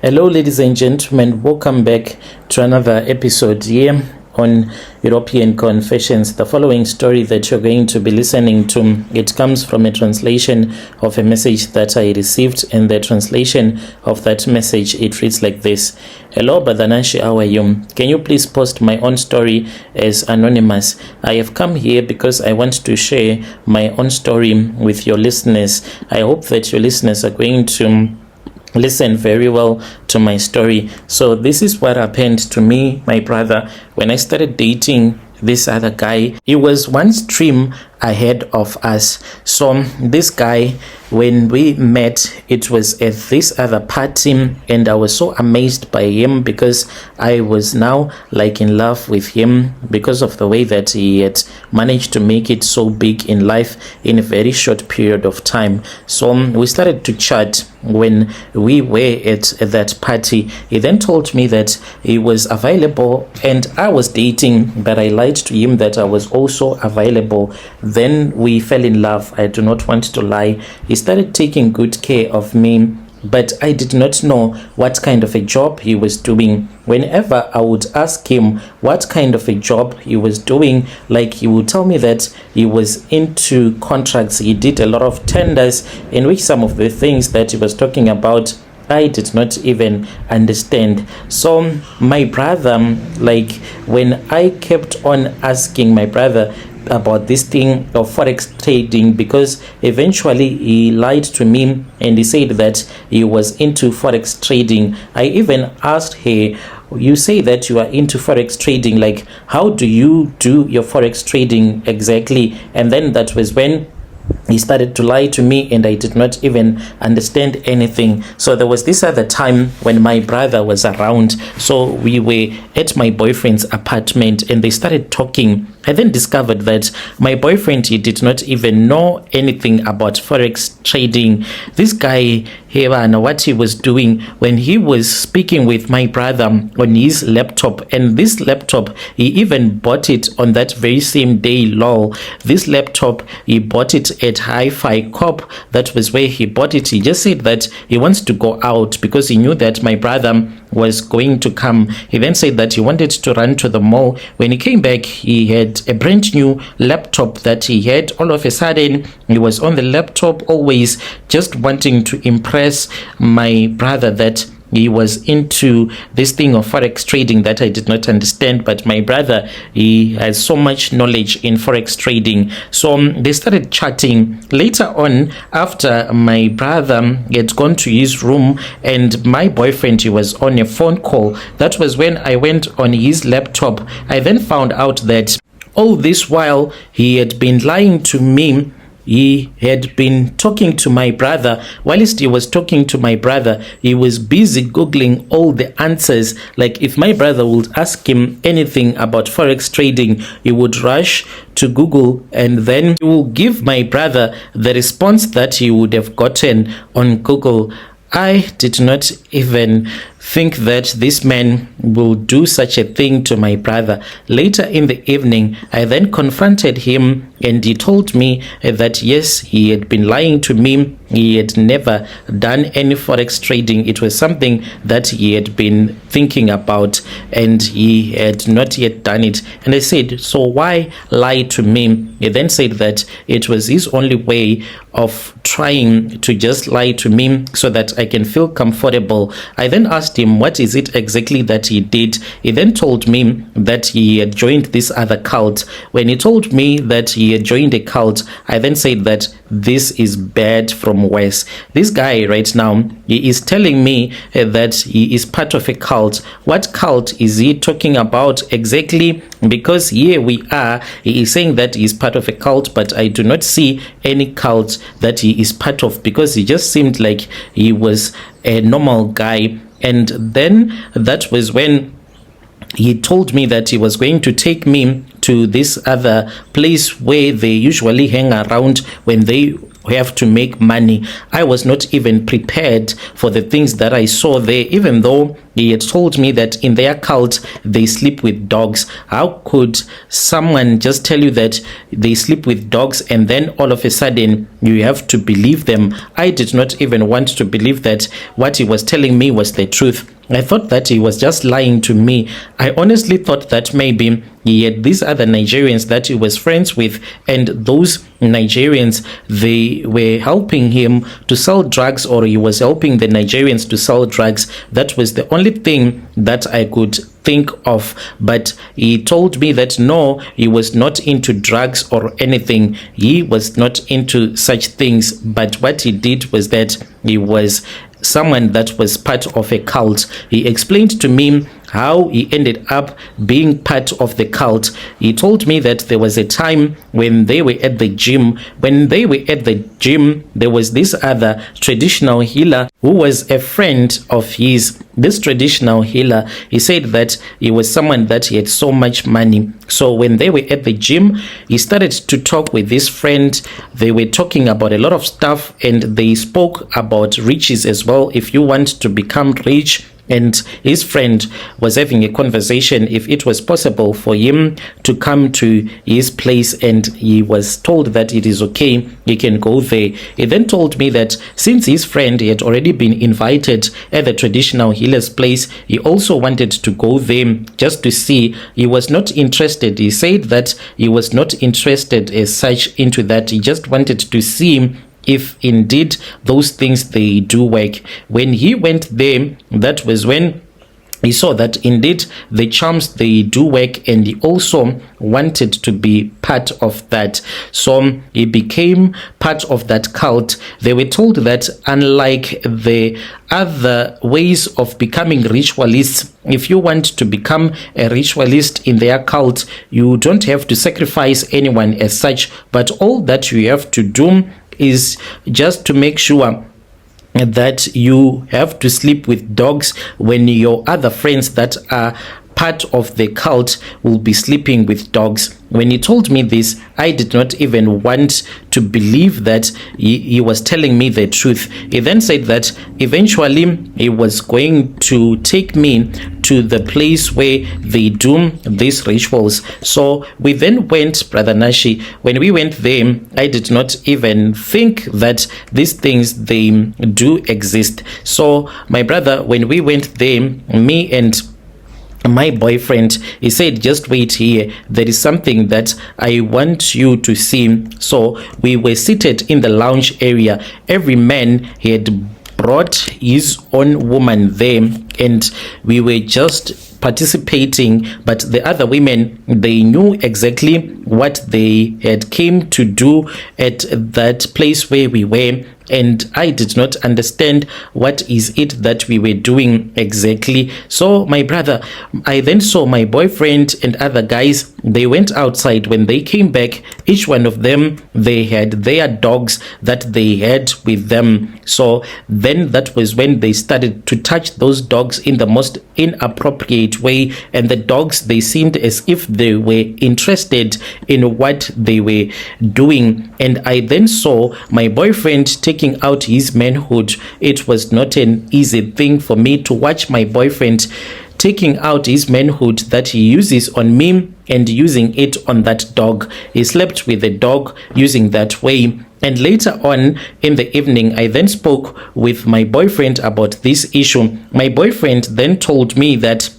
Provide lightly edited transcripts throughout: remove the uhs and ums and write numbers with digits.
Hello, ladies and gentlemen. Welcome back to another episode here on European Confessions. The following story that you're going to be listening to, it comes from a translation of a message that I received, and the translation of that message, it reads like this. Hello, Brother Nashi, how are you? Can you please post my own story as anonymous? I have come here because I want to share my own story with your listeners. I hope that your listeners are going to listen very well to my story. So this is what happened to me, my brother, when I started dating this other guy. He was one stream ahead of us. So this guy, when we met, it was at this other party, and I was so amazed by him because I was now like in love with him because of the way that he had managed to make it so big in life in a very short period of time. So we started to chat when we were at that party. He then told me that he was available and I was dating, but I lied to him that I was also available. Then we fell in love. I do not want to lie. He started taking good care of me, but I did not know what kind of a job he was doing. Whenever I would ask him what kind of a job he was doing, like he would tell me that he was into contracts. He did a lot of tenders, in which some of the things that he was talking about I did not even understand. So my brother, like when I kept on asking my brother about this thing of forex trading, because eventually he lied to me and he said that he was into forex trading. I even asked her, you say that you are into forex trading, like how do you do your forex trading exactly? And then that was when he started to lie to me, and I did not even understand anything. So there was this other time when my brother was around. So we were at my boyfriend's apartment and they started talking. I then discovered that my boyfriend, he did not even know anything about forex trading. This guy here, and what he was doing when he was speaking with my brother on his laptop, and this laptop, he even bought it on that very same day, lol. This laptop, he bought it at Hi-Fi Corp. That was where he bought it. He just said that he wants to go out because he knew that my brother was going to come. He then said that he wanted to run to the mall. When he came back, he had a brand new laptop that he had. All of a sudden, he was on the laptop, always just wanting to impress my brother that he was into this thing of forex trading that I did not understand. But my brother, he has so much knowledge in forex trading. So they started chatting. Later on, after my brother had gone to his room and my boyfriend, he was on a phone call, that was when I went on his laptop. I then found out that all this while he had been lying to me. He had been talking to my brother. Whilst he was talking to my brother, he was busy Googling all the answers. Like if my brother would ask him anything about forex trading, he would rush to Google and then he will give my brother the response that he would have gotten on Google. I did not even think that this man will do such a thing to my brother. Later in the evening, I then confronted him and he told me that yes, he had been lying to me. He had never done any forex trading. It was something that he had been thinking about and he had not yet done it. And I said, so why lie to me? He then said that it was his only way of trying to just lie to me so that I can feel comfortable. I then asked him, what is it exactly that he did? He then told me that he had joined this other cult. When he told me that he had joined a cult, I then said that this is bad from worse. This guy right now, he is telling me that he is part of a cult. What cult is he talking about exactly? Because here we are, he is saying that he is part of a cult, but I do not see any cult that he is part of, because he just seemed like he was a normal guy. And then that was when he told me that he was going to take me to this other place where they usually hang around when they have to make money. I was not even prepared for the things that I saw there, even though he had told me that in their cult they sleep with dogs. How could someone just tell you that they sleep with dogs and then all of a sudden you have to believe them? I did not even want to believe that what he was telling me was the truth. I thought that he was just lying to me. I honestly thought that maybe he had these other Nigerians that he was friends with, and those Nigerians, they were helping him to sell drugs, or he was helping the Nigerians to sell drugs. That was the only thing that I could think of. But he told me that no, he was not into drugs or anything. He was not into such things. But what he did was that he was someone that was part of a cult. He explained to me how he ended up being part of the cult. He told me that there was a time when they were at the gym. When they were at the gym, there was this other traditional healer who was a friend of his. This traditional healer, he said that he was someone that he had so much money. So when they were at the gym, he started to talk with this friend. They were talking about a lot of stuff, and they spoke about riches as well. If you want to become rich, and his friend was having a conversation if it was possible for him to come to his place, and he was told that it is okay, he can go there. He then told me that since his friend had already been invited at the traditional healer's place, he also wanted to go there just to see. He was not interested. He said that he was not interested as such into that. He just wanted to see if indeed those things they do work. When he went there, that was when he saw that indeed the charms they do work, and he also wanted to be part of that. So he became part of that cult. They were told that unlike the other ways of becoming ritualists, if you want to become a ritualist in their cult, you don't have to sacrifice anyone as such, but all that you have to do is just to make sure that you have to sleep with dogs when your other friends that are part of the cult will be sleeping with dogs. When he told me this, I did not even want to believe that he was telling me the truth. He then said that eventually he was going to take me to the place where they do these rituals. So we then went, Brother Nashi. When we went there, I did not even think that these things, they do exist. So my brother, when we went there, me and my boyfriend, he said, just wait here, there is something that I want you to see. So we were seated in the lounge area. Every man, he had brought his own woman there, and we were just participating. But the other women, they knew exactly what they had came to do at that place where we were, and I did not understand what is it that we were doing exactly. So my brother, I then saw my boyfriend and other guys, they went outside. When they came back, each one of them, they had their dogs that they had with them. So then that was when they started to touch those dogs in the most inappropriate way, and the dogs, they seemed as if they were interested in what they were doing. And I then saw my boyfriend taking out his manhood. It was not an easy thing for me to watch my boyfriend taking out his manhood that he uses on me and using it on that dog. He slept with the dog using that way. And later on in the evening, I then spoke with my boyfriend about this issue. My boyfriend then told me that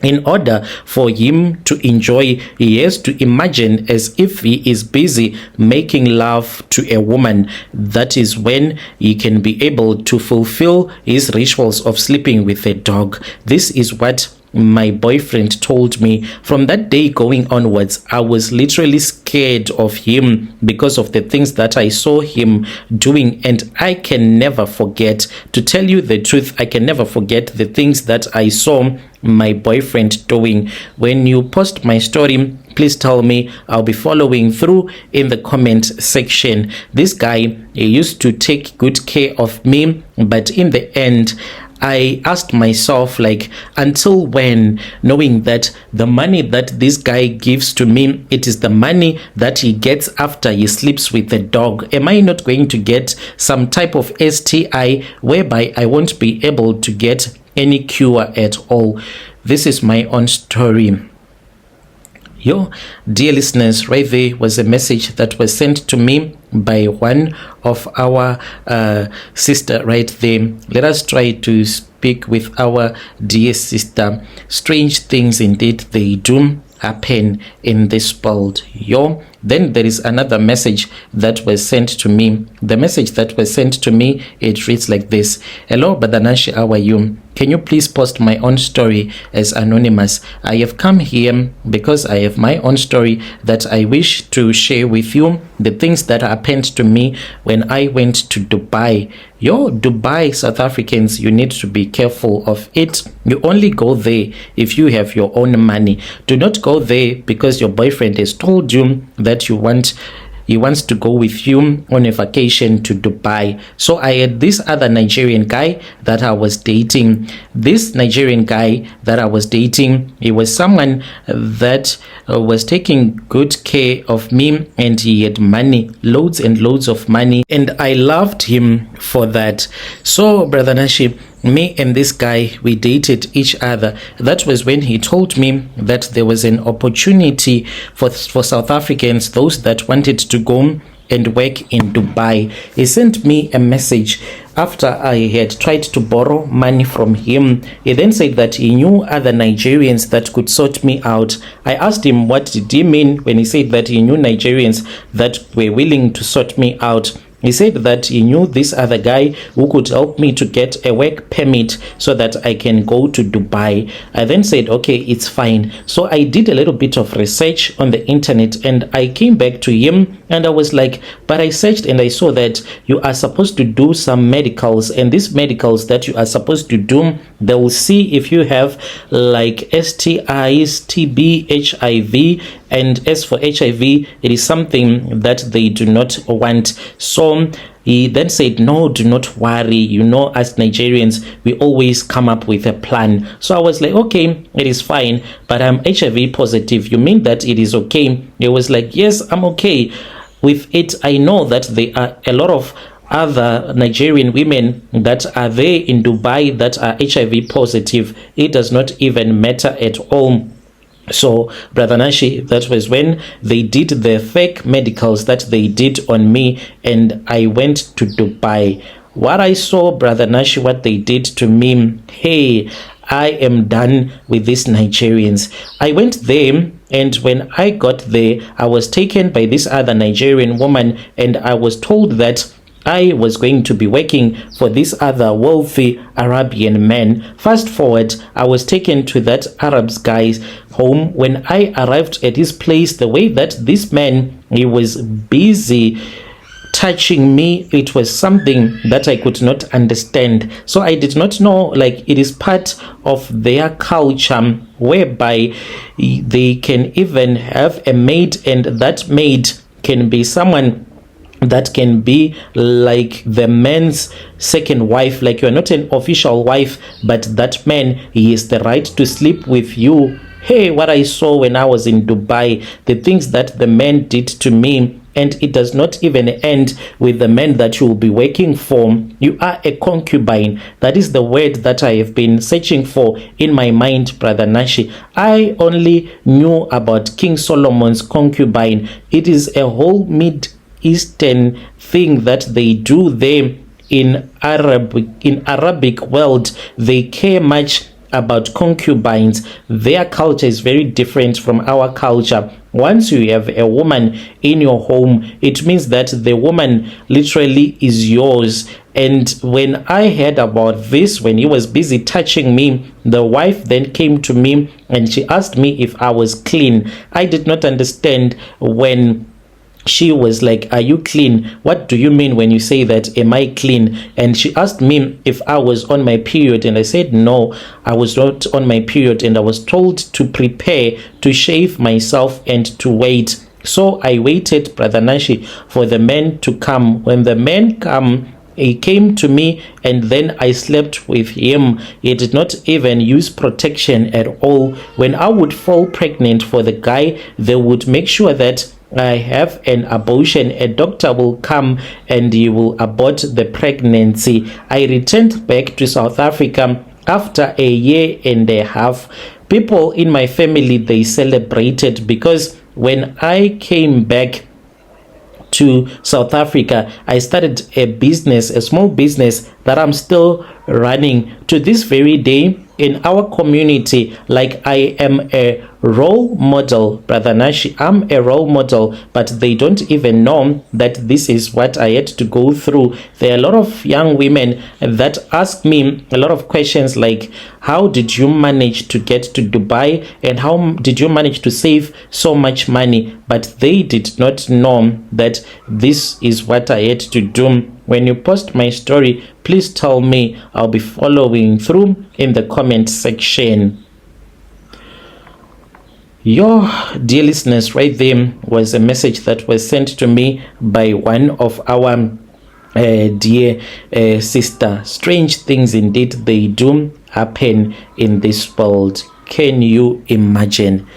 in order for him to enjoy, he has to imagine as if he is busy making love to a woman. That is when he can be able to fulfill his rituals of sleeping with a dog. This is what my boyfriend told me. From that day going onwards, I was literally scared of him because of the things that I saw him doing, and I can never forget, to tell you the truth, I can never forget the things that I saw my boyfriend doing. When you post my story, please tell me. I'll be following through in the comment section. This guy, he used to take good care of me, but in the end, I asked myself, like, until when, knowing that the money that this guy gives to me, it is the money that he gets after he sleeps with the dog. Am I not going to get some type of STI whereby I won't be able to get any cure at all? This is my own story. Yo, dear listeners, right there was a message that was sent to me by one of our sister right there. Let us try to speak with our dear sister. Strange things indeed they do happen in this world. Yo, then there is another message that was sent to me. The message that was sent to me, it reads like this. Hello, Brother Nashi, how are you? Can you please post my own story as anonymous? I have come here because I have my own story that I wish to share with you. The things that happened to me when I went to Dubai. Yo, Dubai, South Africans, you need to be careful of it. You only go there if you have your own money. Do not go there because your boyfriend has told you that he wants to go with you on a vacation to Dubai. So I had this other Nigerian guy that I was dating. This Nigerian guy that I was dating, he was someone that was taking good care of me, and he had money, loads and loads of money, and I loved him for that. So, Brother Nashi, me and this guy, we dated each other. That was when he told me that there was an opportunity for South Africans, those that wanted to go and work in Dubai. He sent me a message after I had tried to borrow money from him. He then said that he knew other Nigerians that could sort me out. I asked him what did he mean when he said that he knew Nigerians that were willing to sort me out. He said that he knew this other guy who could help me to get a work permit so that I can go to Dubai. I then said, okay, it's fine. So I did a little bit of research on the internet, and I came back to him and I was like, but I searched and I saw that you are supposed to do some medicals, and these medicals that you are supposed to do, they will see if you have like STIs, TB, HIV, and as for HIV, it is something that they do not want. So he then said, no, do not worry. You know, as Nigerians, we always come up with a plan. So I was like, okay, it is fine, but I'm HIV positive. You mean that it is okay? He was like, yes, I'm okay with it. I know that there are a lot of other Nigerian women that are there in Dubai that are HIV positive. It does not even matter at all. So, Brother Nashi, that was when they did the fake medicals that they did on me, and I went to Dubai. What I saw, Brother Nashi, what they did to me, hey, I am done with these Nigerians. I went there, and when I got there, I was taken by this other Nigerian woman, and I was told that I was going to be working for this other wealthy Arabian man. Fast forward, I was taken to that Arab guy's home. When I arrived at his place, the way that this man, he was busy touching me, it was something that I could not understand. So I did not know, like, it is part of their culture whereby they can even have a maid, and that maid can be someone that can be like the man's second wife. Like, you're not an official wife, but that man, he has the right to sleep with you. Hey, what I saw when I was in Dubai, the things that the man did to me, and it does not even end with the man that you will be working for. You are a concubine. That is the word that I have been searching for in my mind, Brother Nashi. I only knew about King Solomon's concubine. It is a whole Eastern thing that they do there in Arabic world. They care much about concubines. Their culture is very different from our culture. Once you have a woman in your home, it means that the woman literally is yours. And when I heard about this, when he was busy touching me, the wife then came to me and she asked me if I was clean. I did not understand when she was like, are you clean? What do you mean when you say that? Am I clean? And she asked me if I was on my period, and I said no, I was not on my period, and I was told to prepare, to shave myself and to wait. So I waited, Brother Nashi, for the men to come. When the men come, he came to me and then I slept with him. He did not even use protection at all. When I would fall pregnant for the guy, they would make sure that I have an abortion. A doctor will come and he will abort the pregnancy. I returned back to South Africa after a year and a half. People in my family, they celebrated because when I came back to South Africa, I started a business, a small business that I'm still running to this very day in our community. Like, I am a role model, Brother Nashi. I'm a role model, but they don't even know that this is what I had to go through. There are a lot of young women that ask me a lot of questions like, how did you manage to get to Dubai, and how did you manage to save so much money? But they did not know that this is what I had to do. When you post my story, please tell me. I'll be following through in the comment section. Your dear listeners, right there was a message that was sent to me by one of our dear sister. Strange things indeed, they do happen in this world. Can you imagine?